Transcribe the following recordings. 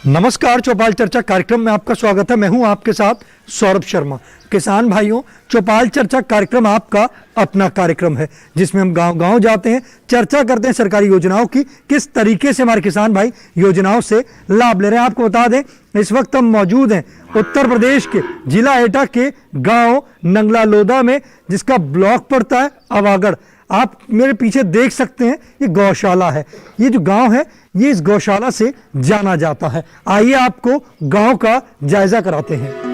नमस्कार, चौपाल चर्चा कार्यक्रम में आपका स्वागत है। मैं हूं आपके साथ सौरभ शर्मा। किसान भाइयों, चौपाल चर्चा कार्यक्रम आपका अपना कार्यक्रम है जिसमें हम गांव-गांव जाते हैं, चर्चा करते हैं सरकारी योजनाओं की, किस तरीके से हमारे किसान भाई योजनाओं से लाभ ले रहे हैं। आपको बता दें, इस वक्त हम मौजूद हैं उत्तर प्रदेश के जिला एटा के गाँव नंगला लोदा में, जिसका ब्लॉक पड़ता है अवागढ़। आप मेरे पीछे देख सकते हैं, ये गौशाला है। ये जो गांव है, ये इस गौशाला से जाना जाता है। आइए आपको गांव का जायजा कराते हैं।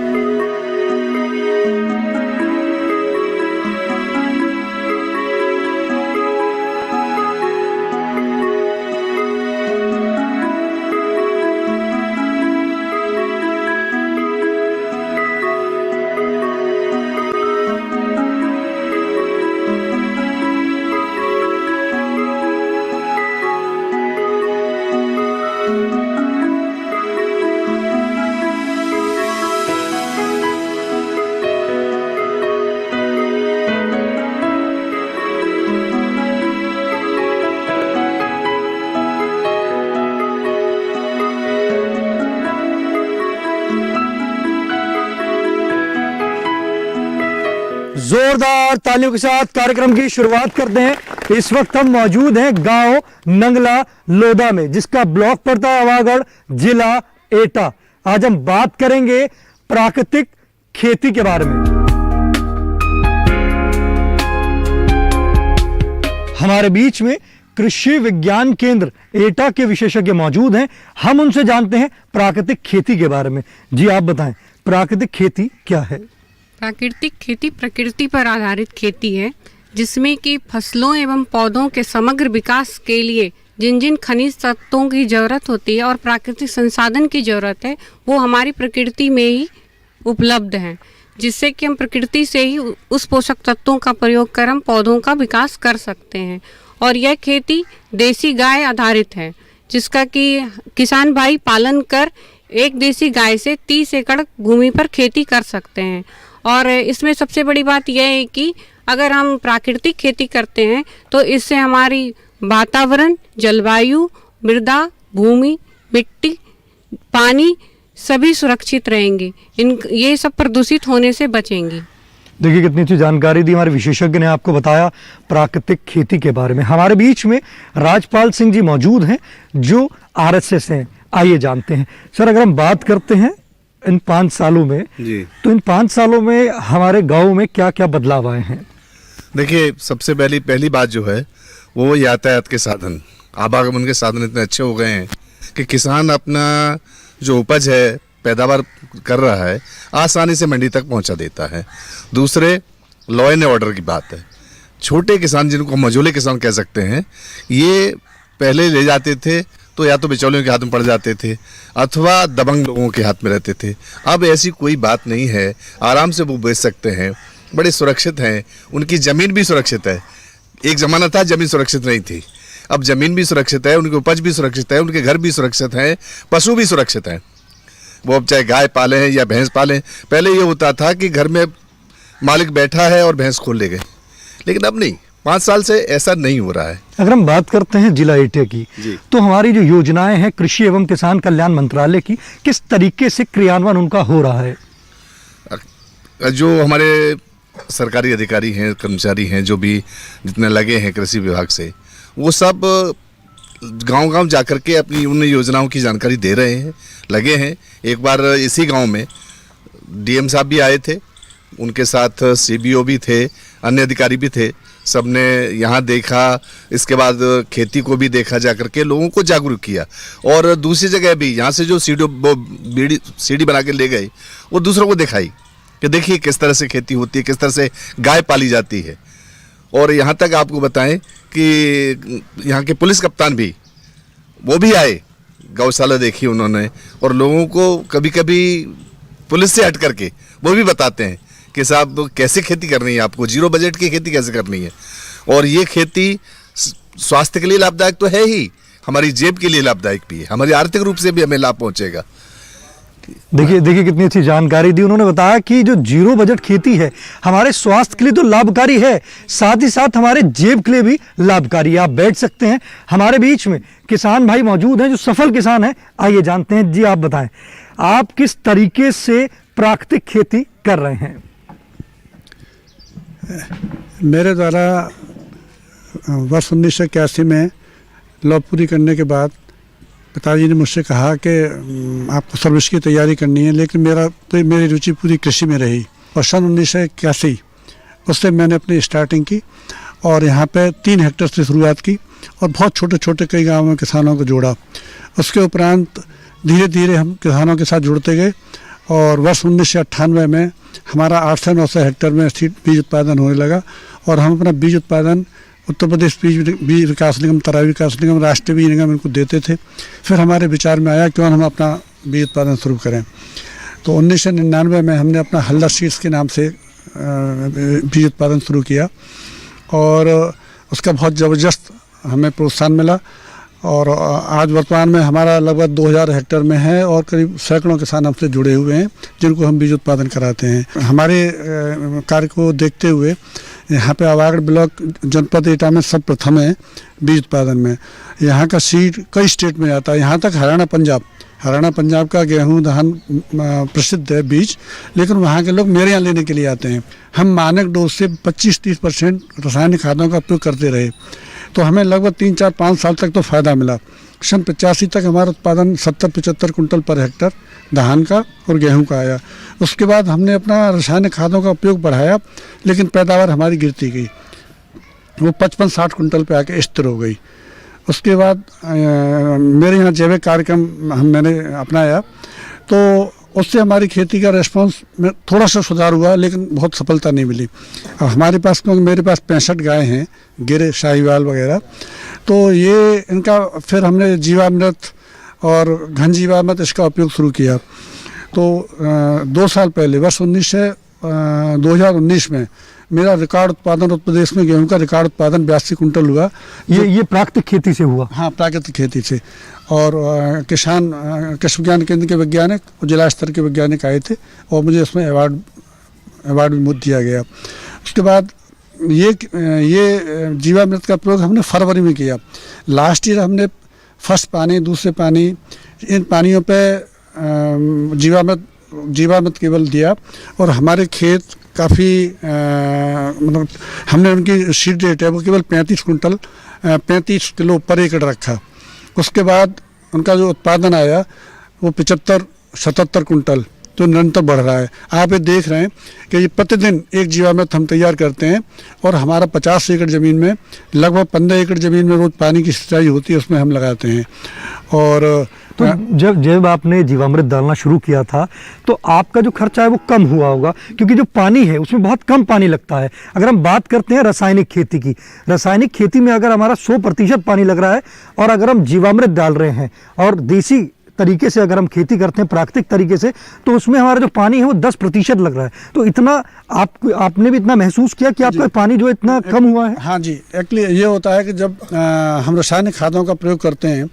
जोरदार तालियों के साथ कार्यक्रम की शुरुआत करते हैं। इस वक्त हम मौजूद हैं गांव नंगला लोदा में, जिसका ब्लॉक पड़ता है अवागढ़, जिला एटा। आज हम बात करेंगे प्राकृतिक खेती के बारे में। हमारे बीच में कृषि विज्ञान केंद्र एटा के विशेषज्ञ मौजूद हैं। हम उनसे जानते हैं प्राकृतिक खेती के बारे में। जी, आप बताएं, प्राकृतिक खेती क्या है? प्राकृतिक खेती प्रकृति पर आधारित खेती है, जिसमें कि फसलों एवं पौधों के समग्र विकास के लिए जिन जिन खनिज तत्वों की जरूरत होती है और प्राकृतिक संसाधन की जरूरत है, वो हमारी प्रकृति में ही उपलब्ध हैं, जिससे कि हम प्रकृति से ही उस पोषक तत्वों का प्रयोग कर हम पौधों का विकास कर सकते हैं। और यह खेती देसी गाय आधारित है, जिसका कि किसान भाई पालन कर एक देसी गाय से 30 एकड़ भूमि पर खेती कर सकते हैं। और इसमें सबसे बड़ी बात यह है कि अगर हम प्राकृतिक खेती करते हैं तो इससे हमारी वातावरण, जलवायु, मृदा, भूमि, मिट्टी, पानी सभी सुरक्षित रहेंगे। ये सब प्रदूषित होने से बचेंगी। देखिए, कितनी अच्छी जानकारी दी हमारे विशेषज्ञ ने आपको बताया प्राकृतिक खेती के बारे में। हमारे बीच में राजपाल सिंह जी मौजूद हैं, जो RSS हैं। आइए जानते हैं। सर, अगर हम बात करते हैं इन 5 सालों में जी, तो इन 5 सालों में हमारे गांव में क्या क्या बदलाव आए हैं? देखिए, सबसे पहली बात जो है वो यातायात के साधन, आवागमन के साधन इतने अच्छे हो गए हैं कि किसान अपना जो उपज है, पैदावार कर रहा है, आसानी से मंडी तक पहुंचा देता है। दूसरे, लॉ एंड ऑर्डर की बात है। छोटे किसान, जिनको मझोले किसान कह सकते हैं, ये पहले ले जाते थे तो या तो बिचौलियों के हाथ में पड़ जाते थे अथवा दबंग लोगों के हाथ में रहते थे। अब ऐसी कोई बात नहीं है, आराम से वो बेच सकते हैं, बड़े सुरक्षित हैं, उनकी ज़मीन भी सुरक्षित है। एक ज़माना था ज़मीन सुरक्षित नहीं थी, अब ज़मीन भी सुरक्षित है, उनकी उपज भी सुरक्षित है, उनके घर भी सुरक्षित हैं, पशु भी सुरक्षित हैं। वो अब चाहे गाय पालें हैं या भैंस पालें। पहले ये होता था कि घर में मालिक बैठा है और भैंस खोल ले गए, लेकिन अब नहीं, 5 साल से ऐसा नहीं हो रहा है। अगर हम बात करते हैं जिला एटा की, तो हमारी जो योजनाएं हैं कृषि एवं किसान कल्याण मंत्रालय की, किस तरीके से क्रियान्वयन उनका हो रहा है? जो हमारे सरकारी अधिकारी हैं, कर्मचारी हैं, जो भी जितने लगे हैं कृषि विभाग से, वो सब गांव-गांव जाकर के अपनी उन योजनाओं की जानकारी दे रहे हैं, लगे हैं। एक बार इसी गांव में DM साहब भी आए थे, उनके साथ CBO भी थे, अन्य अधिकारी भी थे। सबने यहाँ देखा, इसके बाद खेती को भी देखा, जाकर के लोगों को जागरूक किया। और दूसरी जगह भी यहाँ से जो सीढ़ी बना के ले गए, वो दूसरों को दिखाई कि देखिए किस तरह से खेती होती है, किस तरह से गाय पाली जाती है। और यहाँ तक आपको बताएं कि यहाँ के पुलिस कप्तान भी, वो भी आए, गौशाला देखी उन्होंने, और लोगों को कभी कभी पुलिस से हट करके वो भी बताते हैं कि साहब कैसे खेती करनी है, आपको जीरो बजट की खेती कैसे करनी है। और ये खेती स्वास्थ्य के लिए लाभदायक तो है ही, हमारी जेब के लिए लाभदायक भी है, हमारी आर्थिक रूप से भी हमें लाभ पहुंचेगा। देखिए कितनी अच्छी जानकारी दी उन्होंने। बताया कि जो जीरो बजट खेती है हमारे स्वास्थ्य के लिए तो लाभकारी है, साथ ही साथ हमारे जेब के लिए भी लाभकारी है। आप बैठ सकते हैं। हमारे बीच में किसान भाई मौजूद हैं जो सफल किसान हैं। आइए जानते हैं। जी आप बताएं, आप किस तरीके से प्राकृतिक खेती कर रहे हैं? मेरे द्वारा वर्ष 1981 में लॉ पूरी करने के बाद पिताजी ने मुझसे कहा कि आपको सर्विस की तैयारी करनी है, लेकिन मेरी रुचि पूरी कृषि में रही और सन 1981 उससे मैंने अपनी स्टार्टिंग की और यहाँ पे 3 हेक्टेयर से शुरुआत की और बहुत छोटे छोटे कई गाँव में किसानों को जोड़ा। उसके उपरांत धीरे धीरे हम किसानों के साथ जुड़ते गए और वर्ष 1998 में हमारा 800 से 900 हेक्टेयर में बीज उत्पादन होने लगा और हम अपना बीज उत्पादन उत्तर प्रदेश बीज विकास निगम, तराई विकास निगम, राष्ट्रीय बीज निगम इनको देते थे। फिर हमारे विचार में आया क्यों हम अपना बीज उत्पादन शुरू करें। तो 1999 में हमने अपना हल्दर सीड्स के नाम से बीज उत्पादन शुरू किया और उसका बहुत ज़बरदस्त हमें प्रोत्साहन मिला और आज वर्तमान में हमारा लगभग 2000 हेक्टेयर में है और करीब सैकड़ों किसान हमसे जुड़े हुए हैं जिनको हम बीज उत्पादन कराते हैं। हमारे कार्य को देखते हुए यहाँ पे आवागढ़ ब्लॉक जनपद एटा में सब प्रथम है बीज उत्पादन में। यहाँ का सीड कई स्टेट में आता है, यहाँ तक हरियाणा पंजाब का गेहूँ धान प्रसिद्ध है बीज, लेकिन वहाँ के लोग मेरे यहाँ लेने के लिए आते हैं। हम मानक डोज से 25-30% रासायनिक खादों का उपयोग करते रहे तो हमें लगभग 3-4-5 साल तक तो फ़ायदा मिला। सन 85 तक हमारा उत्पादन 70-75 कुंटल पर हेक्टर धान का और गेहूं का आया। उसके बाद हमने अपना रासायनिक खादों का उपयोग बढ़ाया, लेकिन पैदावार हमारी गिरती गई, वो 55-60 कुंटल पे आके स्थिर हो गई। उसके बाद मेरे यहाँ जैविक कार्यक्रम मैंने अपनाया तो उससे हमारी खेती का रेस्पॉन्स में थोड़ा सा सुधार हुआ, लेकिन बहुत सफलता नहीं मिली। अब हमारे पास, क्योंकि मेरे पास 65 गाय हैं, गिरे साहिवाल वगैरह, तो ये इनका फिर हमने जीवामृत और घन जीवामृत इसका उपयोग शुरू किया। तो 2 साल पहले वर्ष 2019 में मेरा रिकॉर्ड उत्पादन उत्तर प्रदेश में गेहूं का रिकॉर्ड उत्पादन 82 कुंटल हुआ। ये प्राकृतिक खेती से हुआ? हाँ, प्राकृतिक खेती से। और किसान कृषि विज्ञान केंद्र के वैज्ञानिक और जिला स्तर के वैज्ञानिक आए थे और मुझे उसमें अवार्ड भी दिया गया। उसके बाद ये जीवामृत का प्रयोग हमने फरवरी में किया। लास्ट ईयर हमने फर्स्ट पानी, दूसरे पानी, इन पानियों पे जीवामृत केवल दिया और हमारे खेत काफ़ी मतलब हमने उनकी सीड रेट है वो केवल 35 किलो पर एकड़ रखा। उसके बाद उनका जो उत्पादन आया वो 75-77 कुंटल तो निरंतर बढ़ रहा है। आप ये देख रहे हैं कि ये प्रतिदिन एक जीवामृत हम तैयार करते हैं और हमारा 50 एकड़ ज़मीन में लगभग 15 एकड़ ज़मीन में रोज़ पानी की सिंचाई होती है, उसमें हम लगाते हैं। और तो जब आपने जीवामृत डालना शुरू किया था तो आपका जो खर्चा है वो कम हुआ होगा, क्योंकि जो पानी है उसमें बहुत कम पानी लगता है। अगर हम बात करते हैं रासायनिक खेती की, रासायनिक खेती में अगर हमारा 100% पानी लग रहा है और अगर हम जीवामृत डाल रहे हैं और देसी तरीके से अगर हम खेती करते हैं प्राकृतिक तरीके से, तो उसमें हमारा जो पानी है वो 10% लग रहा है। तो इतना आपने भी इतना महसूस किया कि आपका पानी जो इतना कम हुआ है? हाँ जी, एक्चुअली ये होता है कि जब हम रासायनिक खादों का प्रयोग करते हैं,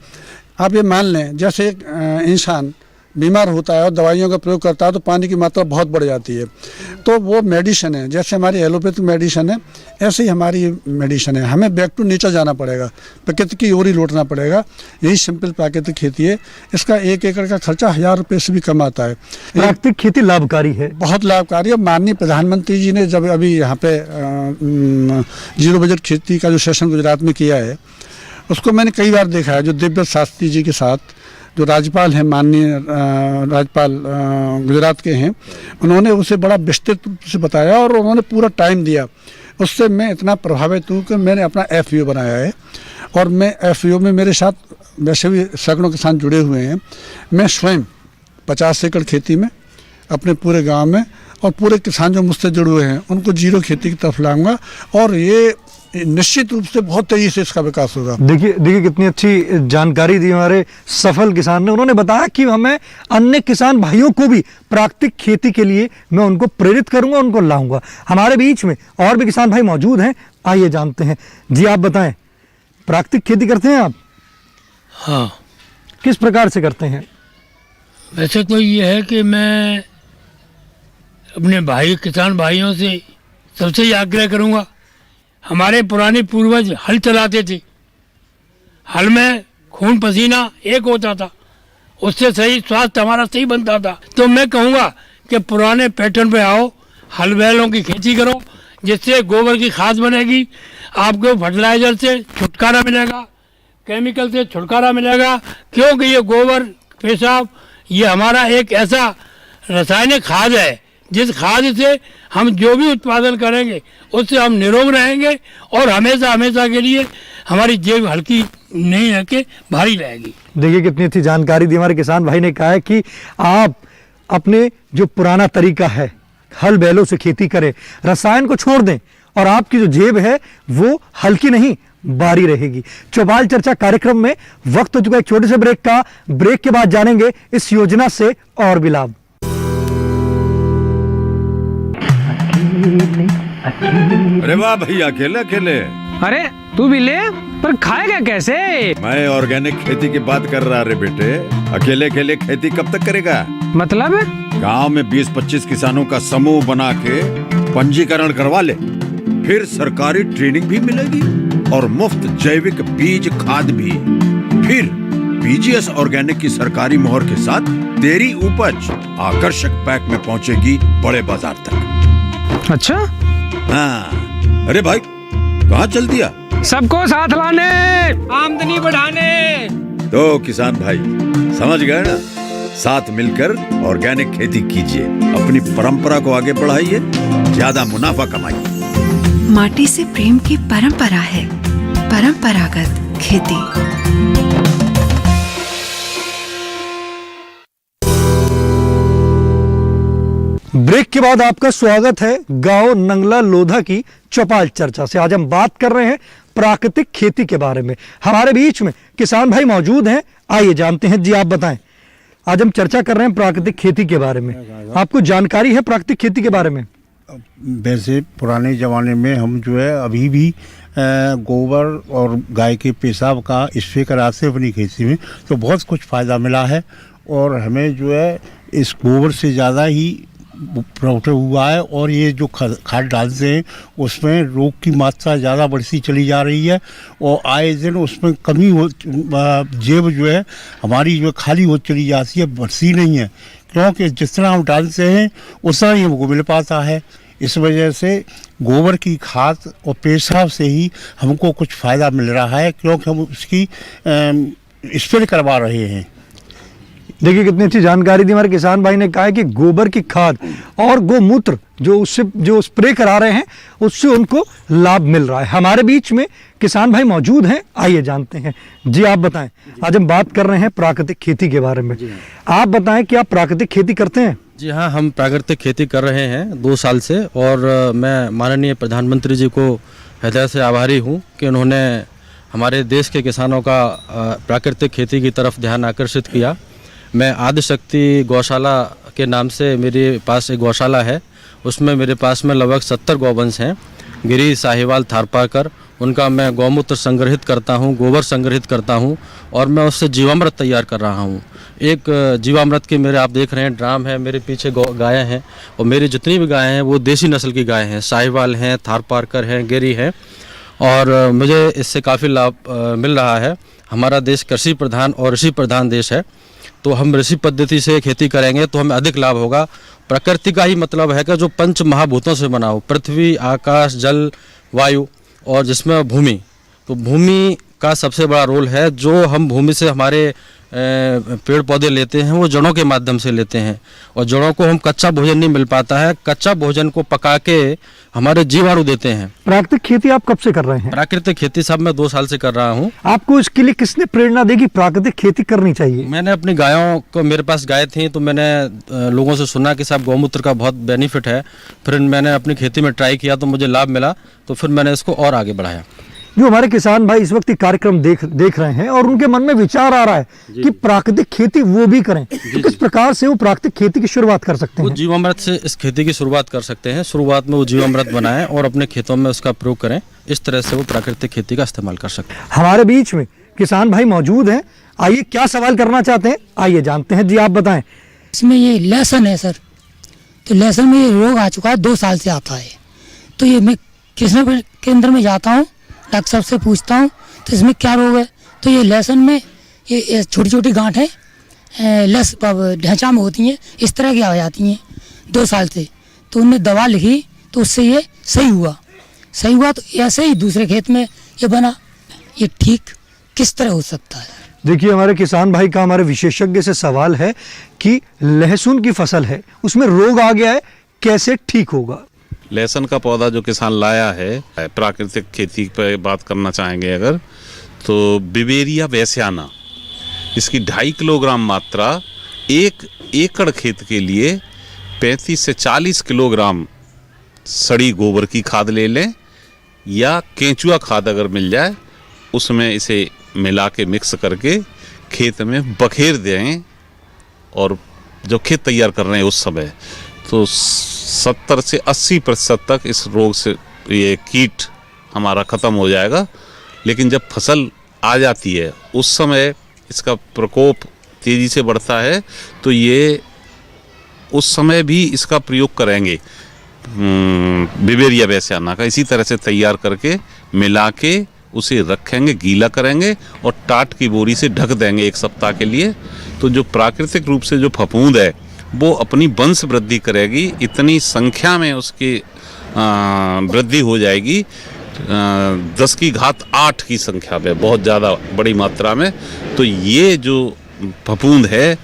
आप ये मान लें जैसे एक इंसान बीमार होता है और दवाइयों का प्रयोग करता है तो पानी की मात्रा बहुत बढ़ जाती है। तो वो मेडिसिन है, जैसे हमारी एलोपैथिक मेडिसिन है ऐसे ही हमारी मेडिसिन है। हमें बैक टू नेचर जाना पड़ेगा, प्रकृति की ओर ही लौटना पड़ेगा। यही सिंपल प्राकृतिक खेती है। इसका 1 एकड़ का खर्चा 1000 रुपये से भी कम आता है। प्राकृतिक खेती लाभकारी है, बहुत लाभकारी है। माननीय प्रधानमंत्री जी ने जब अभी यहाँ पे 0 बजट खेती का जो सेशन गुजरात में किया है उसको मैंने कई बार देखा है। जो दिव्य शास्त्री जी के साथ जो राज्यपाल हैं, माननीय राज्यपाल गुजरात के हैं, उन्होंने उसे बड़ा विस्तृत रूप से बताया और उन्होंने पूरा टाइम दिया। उससे मैं इतना प्रभावित हूँ कि मैंने अपना FAO बनाया है और मैं FAO में मेरे साथ वैसे भी सैकड़ों किसान जुड़े हुए हैं। मैं स्वयं 50 एकड़ खेती में अपने पूरे गांव में और पूरे किसान जो मुझसे जुड़े हुए हैं उनको जीरो खेती की तरफ लाऊंगा और ये निश्चित रूप से बहुत तेजी से इसका विकास होगा। देखिए कितनी अच्छी जानकारी दी हमारे सफल किसान ने। उन्होंने बताया कि हमें अन्य किसान भाइयों को भी प्राकृतिक खेती के लिए मैं उनको प्रेरित करूंगा, उनको लाऊंगा। हमारे बीच में और भी किसान भाई मौजूद हैं, आइए जानते हैं। जी आप बताएं, प्राकृतिक खेती करते हैं आप? हाँ। किस प्रकार से करते हैं? वैसे तो ये है कि मैं अपने भाई किसान भाइयों से सबसे ही आग्रह करूंगा। हमारे पुराने पूर्वज हल चलाते थे, हल में खून पसीना एक होता था, उससे सही स्वास्थ्य हमारा सही बनता था। तो मैं कहूँगा कि पुराने पैटर्न पे आओ, हल बैलों की खेती करो, जिससे गोबर की खाद बनेगी, आपको फर्टिलाइजर से छुटकारा मिलेगा, केमिकल से छुटकारा मिलेगा, क्योंकि ये गोबर पेशाब ये हमारा एक ऐसा रासायनिक खाद है जिस खाद से हम जो भी उत्पादन करेंगे उससे हम निरोग रहेंगे और हमेशा हमेशा के लिए हमारी जेब हल्की नहीं है कि भारी रहेगी। देखिए कितनी अच्छी जानकारी दी हमारे किसान भाई ने। कहा है कि आप अपने जो पुराना तरीका है हल बैलों से खेती करें, रसायन को छोड़ दें और आपकी जो जेब है वो हल्की नहीं भारी रहेगी। चौपाल चर्चा कार्यक्रम में वक्त हो चुका है एक छोटे से ब्रेक का। ब्रेक के बाद जानेंगे इस योजना से और भी लाभ। अरे वाह भैया, अकेले अकेले। अरे तू भी ले, पर खाएगा कैसे? मैं ऑर्गेनिक खेती की बात कर रहा रे बेटे। अकेले अकेले खेती कब तक करेगा? मतलब गांव में 20-25 किसानों का समूह बना के पंजीकरण करवा ले, फिर सरकारी ट्रेनिंग भी मिलेगी और मुफ्त जैविक बीज खाद भी। फिर बीजीएस ऑर्गेनिक की सरकारी मोहर के साथ तेरी उपज आकर्षक पैक में पहुंचेगी बड़े बाजार तक। अच्छा, हाँ। अरे भाई कहाँ चल दिया? सबको साथ लाने, आमदनी बढ़ाने। तो किसान भाई समझ गए ना, साथ मिलकर ऑर्गेनिक खेती कीजिए, अपनी परंपरा को आगे बढ़ाइए, ज्यादा मुनाफा कमाइए। माटी से प्रेम की परंपरा है परंपरागत खेती। ब्रेक के बाद आपका स्वागत है गांव नंगला लोधा की चौपाल चर्चा से। आज हम बात कर रहे हैं प्राकृतिक खेती के बारे में। हमारे बीच में किसान भाई मौजूद हैं, आइए जानते हैं। जी आप बताएं, आज हम चर्चा कर रहे हैं प्राकृतिक खेती के बारे में। आपको जानकारी है प्राकृतिक खेती के बारे में? वैसे पुराने ज़माने में हम जो है अभी भी गोबर और गाय के पेशाब का स्प्रे कराते हैं अपनी खेती में, तो बहुत कुछ फ़ायदा मिला है। और हमें जो है इस गोबर से ज़्यादा ही प्रॉफिट हुआ है। और ये जो खाद डालते हैं उसमें रोग की मात्रा ज़्यादा बढ़ती चली जा रही है और आए दिन उसमें कमी हो, जेब जो है हमारी जो खाली हो चली जाती है, बढ़ती नहीं है, क्योंकि जितना हम डालते हैं उतना ही हमको मिल पाता है। इस वजह से गोबर की खाद और पेशाब से ही हमको कुछ फ़ायदा मिल रहा है, क्योंकि हम उसकी स्प्रे करवा रहे हैं। देखिए कितनी अच्छी जानकारी दी हमारे किसान भाई ने। कहा है कि गोबर की खाद और गोमूत्र जो स्प्रे करा रहे हैं उससे उनको लाभ मिल रहा है। हमारे बीच में किसान भाई मौजूद हैं, आइए जानते हैं। जी आप बताएं, आज हम बात कर रहे हैं प्राकृतिक खेती के बारे में। आप बताएं कि आप प्राकृतिक खेती करते हैं? जी हाँ, हम प्राकृतिक खेती कर रहे हैं 2 साल से और मैं माननीय प्रधानमंत्री जी को हृदय से आभारी हूँ कि उन्होंने हमारे देश के किसानों का प्राकृतिक खेती की तरफ ध्यान आकर्षित किया। मैं आदिशक्ति गौशाला के नाम से मेरे पास एक गौशाला है, उसमें मेरे पास में लगभग 70 गौवंश हैं, गिरी, साहिवाल, थारपारकर। उनका मैं गौमूत्र संग्रहित करता हूँ, गोबर संग्रहित करता हूँ और मैं उससे जीवामृत तैयार कर रहा हूँ। एक जीवामृत के मेरे आप देख रहे हैं ड्राम है, मेरे पीछे गायें हैं और मेरी जितनी भी गायें हैं वो देसी नस्ल की गायें हैं, साहिवाल हैं, थारपारकर हैं, गिरी हैं और मुझे इससे काफ़ी लाभ मिल रहा है। हमारा देश कृषि प्रधान और ऋषि प्रधान देश है, तो हम ऋषि पद्धति से खेती करेंगे तो हमें अधिक लाभ होगा। प्रकृति का ही मतलब है कि जो 5 महाभूतों से बना हो, पृथ्वी, आकाश, जल, वायु और जिसमें भूमि, तो भूमि का सबसे बड़ा रोल है। जो हम भूमि से हमारे पेड़ पौधे लेते हैं वो जड़ों के माध्यम से लेते हैं और जड़ों को हम कच्चा भोजन नहीं मिल पाता है, कच्चा भोजन को पका के हमारे जीवाणु देते हैं। प्राकृतिक खेती आप कब से कर रहे हैं? प्राकृतिक खेती साहब मैं 2 साल से कर रहा हूँ। आपको इसके लिए किसने प्रेरणा दी कि प्राकृतिक खेती करनी चाहिए? मैंने अपनी गायों को, मेरे पास गाय थी तो मैंने लोगों से सुना कि साहब गौमूत्र का बहुत बेनिफिट है, फिर मैंने अपनी खेती में ट्राई किया तो मुझे लाभ मिला, तो फिर मैंने इसको और आगे बढ़ाया। जो हमारे किसान भाई इस वक्त कार्यक्रम देख रहे हैं और उनके मन में विचार आ रहा है कि प्राकृतिक खेती वो भी करें, तो किस प्रकार से वो प्राकृतिक खेती की शुरुआत कर सकते हैं? वो जीवामृत से इस खेती की शुरुआत कर सकते हैं। शुरुआत में वो जीवामृत बनाएं और अपने खेतों में उसका प्रयोग करें, इस तरह से वो प्राकृतिक खेती का इस्तेमाल कर सकते हैं। हमारे बीच में किसान भाई मौजूद हैं, आइए क्या सवाल करना चाहते हैं आइए जानते हैं। जी आप बताएं। इसमें ये लहसुन है सर, तो लहसुन में ये रोग आ चुका है, 2 साल से आता है। तो ये मैं किसान केंद्र में जाता हूँ, डॉक्टर साहब से पूछता हूँ तो इसमें क्या रोग है, तो ये लहसुन में ये छोटी छोटी गांठें लस ढांचा में होती हैं, इस तरह की आ जाती हैं 2 साल से। तो उनने दवा लिखी तो उससे ये सही हुआ तो ऐसे ही दूसरे खेत में ये बना। ये ठीक किस तरह हो सकता है? देखिए, हमारे किसान भाई का हमारे विशेषज्ञ से सवाल है कि लहसुन की फसल है, उसमें रोग आ गया है, कैसे ठीक होगा? लहसुन का पौधा जो किसान लाया है, प्राकृतिक खेती पर बात करना चाहेंगे अगर, तो बिवेरिया वैस्याना, इसकी 2.5 किलोग्राम मात्रा 1 एकड़ खेत के लिए 35 से 40 किलोग्राम सड़ी गोबर की खाद ले लें, या केंचुआ खाद अगर मिल जाए उसमें इसे मिला के मिक्स करके खेत में बखेर दें, और जो खेत तैयार कर रहे हैं उस समय, तो 70 से 80% तक इस रोग से ये कीट हमारा ख़त्म हो जाएगा। लेकिन जब फसल आ जाती है उस समय इसका प्रकोप तेज़ी से बढ़ता है, तो ये उस समय भी इसका प्रयोग करेंगे बिवेरिया वैस्याना का, इसी तरह से तैयार करके मिला के उसे रखेंगे, गीला करेंगे और टाट की बोरी से ढक देंगे 1 सप्ताह के लिए। तो जो प्राकृतिक रूप से जो फफूंद है वो अपनी वंश वृद्धि करेगी, इतनी संख्या में उसकी वृद्धि हो जाएगी 10 की घात 8 की संख्या में, बहुत ज़्यादा बड़ी मात्रा में। तो ये जो फफूंद है,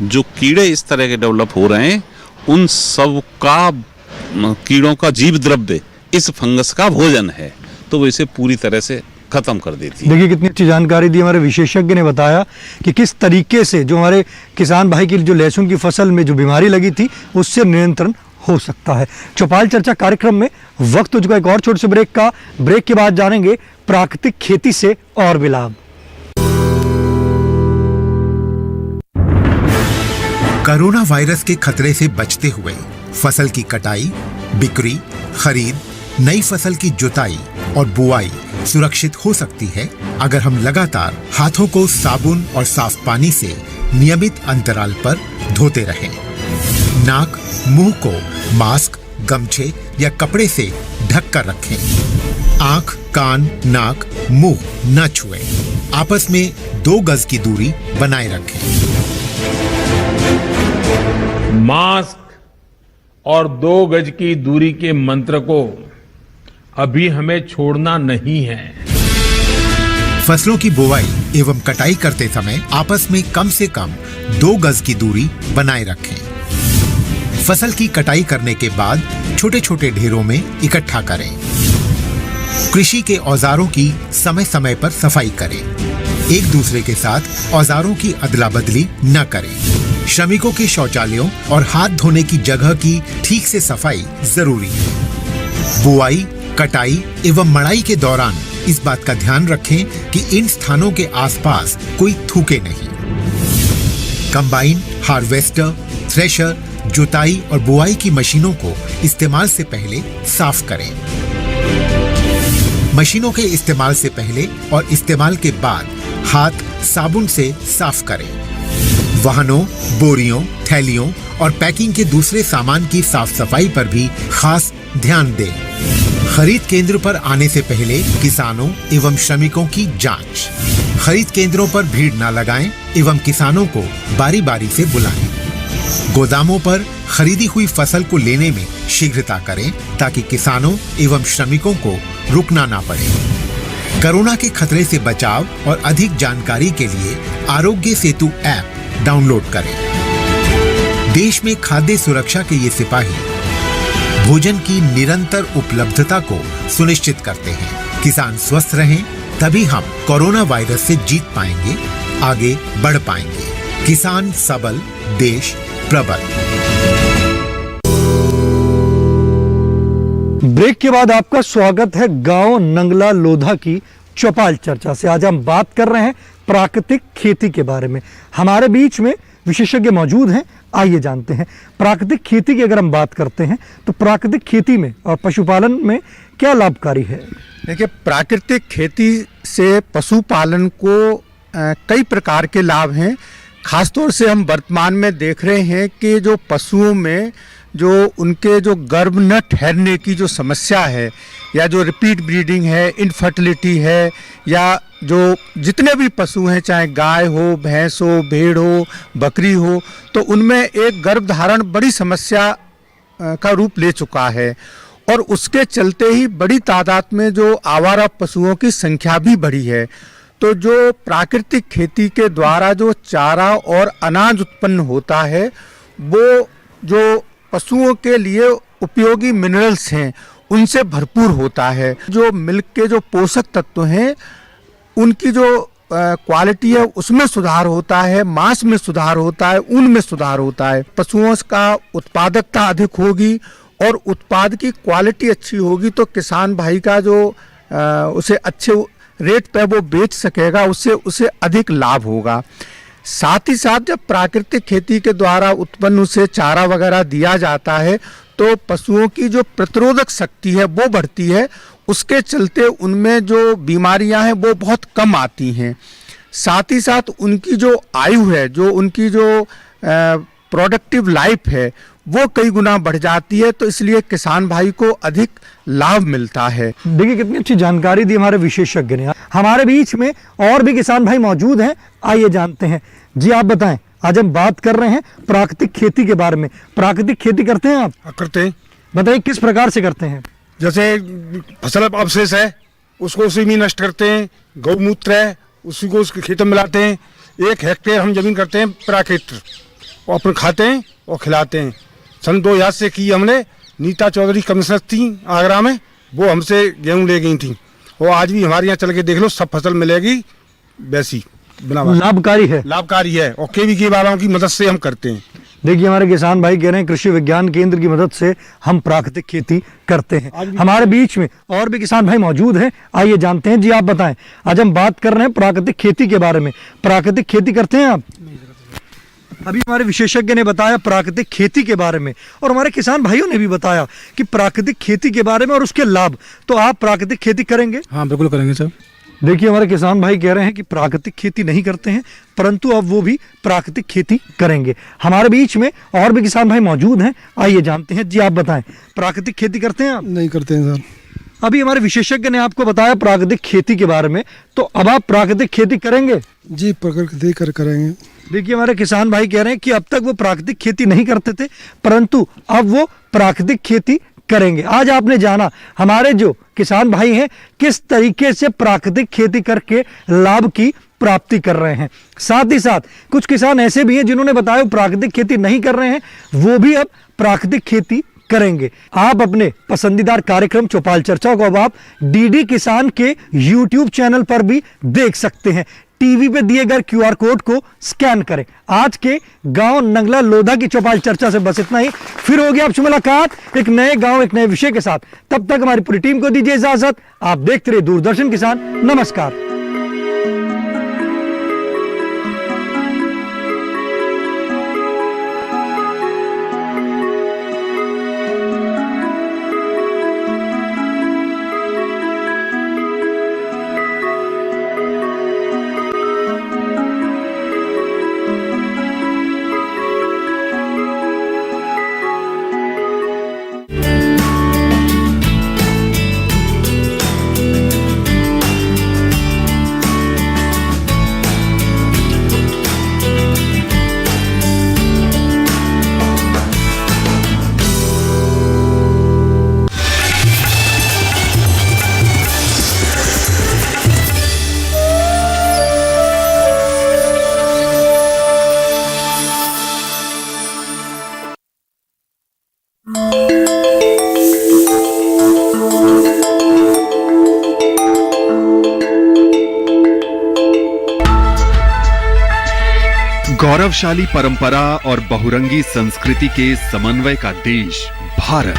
जो कीड़े इस तरह के डेवलप हो रहे हैं, उन सब का कीड़ों का जीव द्रव्य इस फंगस का भोजन है, तो वो इसे पूरी तरह से खत्म कर देती है। देखिए, कितनी अच्छी जानकारी दी हमारे विशेषज्ञ ने बताया कि किस तरीके से जो हमारे किसान भाई की जो लहसुन की फसल में जो बीमारी लगी थी उससे नियंत्रण हो सकता है। चौपाल चर्चा कार्यक्रम में वक्त हो चुका है एक और छोटे से ब्रेक का। ब्रेक के बाद जानेंगे प्राकृतिक खेती से और भी लाभ। कोरोना वायरस के खतरे से बचते हुए फसल की कटाई, बिक्री, खरीद, नई फसल की जुताई और बुआई सुरक्षित हो सकती है अगर हम लगातार हाथों को साबुन और साफ पानी से नियमित अंतराल पर धोते रहें। नाक, मुंह को मास्क, गमछे या कपड़े से ढक कर रखें। आंख, कान, नाक, मुंह न छुएं। आपस में 2 गज की दूरी बनाए रखें। मास्क और 2 गज की दूरी के मंत्र को अभी हमें छोड़ना नहीं है। फसलों की बुवाई एवं कटाई करते समय आपस में कम से कम 2 गज की दूरी बनाए रखें। फसल की कटाई करने के बाद छोटे छोटे ढेरों में इकट्ठा करें। कृषि के औजारों की समय समय पर सफाई करें। एक दूसरे के साथ औजारों की अदला बदली न करें। श्रमिकों के शौचालयों और हाथ धोने की जगह की ठीक से सफाई जरूरी है। बुआई, कटाई एवं मड़ाई के दौरान इस बात का ध्यान रखें कि इन स्थानों के आसपास कोई थूके नहीं। कंबाइन, हार्वेस्टर, थ्रेशर, जुताई और बुआई की मशीनों को इस्तेमाल से पहले साफ करें। मशीनों के इस्तेमाल से पहले और इस्तेमाल के बाद हाथ साबुन से साफ करें। वाहनों, बोरियों, थैलियों और पैकिंग के दूसरे सामान की साफ सफाई पर भी खास ध्यान दें। खरीद केंद्र पर आने से पहले किसानों एवं श्रमिकों की जांच। खरीद केंद्रों पर भीड़ न लगाएं एवं किसानों को बारी बारी से बुलाएं। गोदामों पर खरीदी हुई फसल को लेने में शीघ्रता करें ताकि किसानों एवं श्रमिकों को रुकना ना पड़े। कोरोना के खतरे से बचाव और अधिक जानकारी के लिए आरोग्य सेतु ऐप डाउनलोड करें। देश में खाद्य सुरक्षा के ये सिपाही भोजन की निरंतर उपलब्धता को सुनिश्चित करते हैं। किसान स्वस्थ रहें तभी हम कोरोना वायरस से जीत पाएंगे, आगे बढ़ पाएंगे। किसान सबल, देश प्रबल। ब्रेक के बाद आपका स्वागत है गांव नंगला लोधा की चौपाल चर्चा से। आज हम बात कर रहे हैं प्राकृतिक खेती के बारे में। हमारे बीच में विशेषज्ञ मौजूद हैं, आइए जानते हैं। प्राकृतिक खेती की अगर हम बात करते हैं तो प्राकृतिक खेती में और पशुपालन में क्या लाभकारी है? देखिए, प्राकृतिक खेती से पशुपालन को कई प्रकार के लाभ हैं। खासतौर से हम वर्तमान में देख रहे हैं कि जो पशुओं में जो उनके जो गर्भ न ठहरने की जो समस्या है, या जो रिपीट ब्रीडिंग है, इनफर्टिलिटी है, या जो जितने भी पशु हैं, चाहे गाय हो, भैंस हो, भेड़ हो, बकरी हो, तो उनमें एक गर्भधारण बड़ी समस्या का रूप ले चुका है। और उसके चलते ही बड़ी तादाद में जो आवारा पशुओं की संख्या भी बढ़ी है। तो जो प्राकृतिक खेती के द्वारा जो चारा और अनाज उत्पन्न होता है, वो जो पशुओं के लिए उपयोगी मिनरल्स हैं उनसे भरपूर होता है। जो मिल्क के जो पोषक तत्व हैं उनकी जो क्वालिटी है उसमें सुधार होता है, मांस में सुधार होता है, ऊन में सुधार होता है। पशुओं का उत्पादकता अधिक होगी और उत्पाद की क्वालिटी अच्छी होगी तो किसान भाई का जो उसे अच्छे रेट पे वो बेच सकेगा, उससे उसे अधिक लाभ होगा। साथ ही साथ जब प्राकृतिक खेती के द्वारा उत्पन्न उसे चारा वगैरह दिया जाता है तो पशुओं की जो प्रतिरोधक शक्ति है वो बढ़ती है, उसके चलते उनमें जो बीमारियां हैं वो बहुत कम आती हैं। साथ ही साथ उनकी जो आयु है, जो उनकी जो प्रोडक्टिव लाइफ है वो कई गुना बढ़ जाती है। तो इसलिए किसान भाई को अधिक लाभ मिलता है। देखिए कितनी अच्छी जानकारी दी हमारे विशेषज्ञ ने। हमारे बीच में और भी किसान भाई मौजूद हैं, आइए जानते हैं। जी आप बताएं, आज हम बात कर रहे हैं प्राकृतिक खेती के बारे में। प्राकृतिक खेती करते हैं आप? करते हैं। बताइए किस प्रकार से करते हैं? जैसे फसल अवशेष है उसको उसी में नष्ट करते हैं, गौमूत्र है उसी को उसके खेतों में मिलाते हैं। 1 हेक्टेयर हम जमीन करते हैं प्राकृतिक, और फिर खाते हैं और खिलाते हैं। सन 2000 से की हमने। नीता चौधरी कमिश्नर थी आगरा में, वो हमसे गेहूं ले गई थी, और आज भी हमारे यहाँ चल के देख लो, सब फसल मिलेगी वैसी लाभकारी है। लाभकारी है, और केवीके वालों की मदद से हम करते हैं। देखिए हमारे किसान भाई कह रहे हैं कृषि विज्ञान केंद्र की मदद से हम प्राकृतिक खेती करते हैं। हमारे बीच में और भी किसान भाई मौजूद हैं, आइए जानते हैं। जी आप बताएं, आज हम बात कर रहे हैं प्राकृतिक खेती के बारे में। प्राकृतिक खेती करते हैं आप? अभी हमारे विशेषज्ञ ने बताया प्राकृतिक खेती के बारे में, और हमारे किसान भाइयों ने भी बताया कि प्राकृतिक खेती के बारे में और उसके लाभ। तो आप प्राकृतिक खेती करेंगे? हाँ बिल्कुल करेंगे सर। देखिए हमारे किसान भाई कह रहे हैं कि प्राकृतिक खेती नहीं करते हैं, परंतु अब वो भी प्राकृतिक खेती करेंगे। हमारे बीच में और भी किसान भाई मौजूद हैं, आइए जानते हैं। जी आप बताएं, प्राकृतिक खेती करते हैं आप? नहीं करते हैं सर। अभी हमारे विशेषज्ञ ने आपको बताया प्राकृतिक खेती के बारे में, तो अब आप प्राकृतिक खेती करेंगे? जी प्राकृतिक करेंगे। देखिए हमारे किसान भाई कह रहे हैं कि अब तक वो प्राकृतिक खेती नहीं करते थे, परंतु अब वो प्राकृतिक खेती करेंगे। आज आपने जाना हमारे जो किसान भाई हैं किस तरीके से प्राकृतिक खेती करके लाभ की प्राप्ति कर रहे हैं। साथ ही साथ कुछ किसान ऐसे भी हैं जिन्होंने बताया प्राकृतिक खेती नहीं कर रहे हैं, वो भी अब प्राकृतिक खेती करेंगे। आप अपने पसंदीदार कार्यक्रम चौपाल चर्चा को अब आप डीडी किसान के YouTube चैनल पर भी देख सकते हैं। टीवी पे दिए गए QR कोड को स्कैन करें। आज के गांव नंगला लोधा की चौपाल चर्चा से बस इतना ही। फिर होगी आपसे मुलाकात एक नए गांव एक नए विषय के साथ। तब तक हमारी पूरी टीम को दीजिए इजाजत। आप देखते रहिए दूरदर्शन किसान। नमस्कार। गौरवशाली परंपरा और बहुरंगी संस्कृति के समन्वय का देश भारत।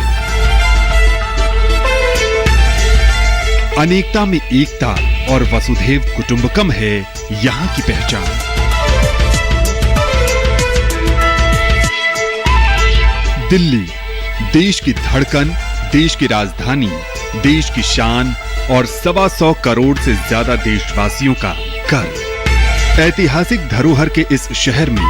अनेकता में एकता और वसुधैव कुटुंबकम है यहाँ की पहचान। दिल्ली देश की धड़कन, देश की राजधानी, देश की शान और 125 करोड़ से ज्यादा देशवासियों का गर्व। ऐतिहासिक धरोहर के इस शहर में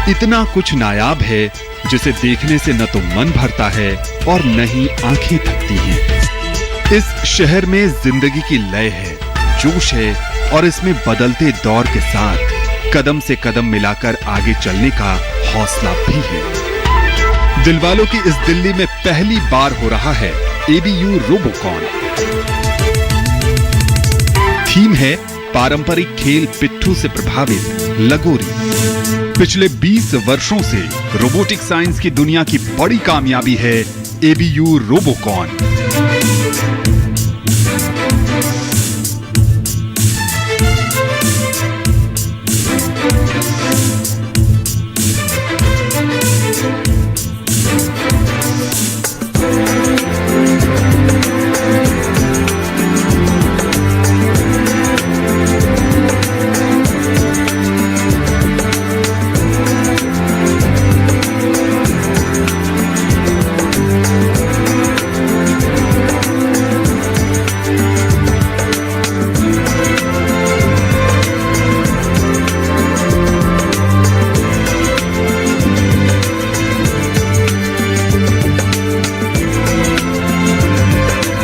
इतना कुछ नायाब है जिसे देखने से न तो मन भरता है और न ही आंखें थकती हैं। इस शहर में जिंदगी की लय है, जोश है और इसमें बदलते दौर के साथ कदम से कदम मिलाकर आगे चलने का हौसला भी है। दिलवालों की इस दिल्ली में पहली बार हो रहा है ABU रोबोकॉन। थीम है पारंपरिक खेल पिट्ठू से प्रभावित लगोरी। पिछले 20 वर्षों से रोबोटिक साइंस की दुनिया की बड़ी कामयाबी है ABU रोबोकॉन।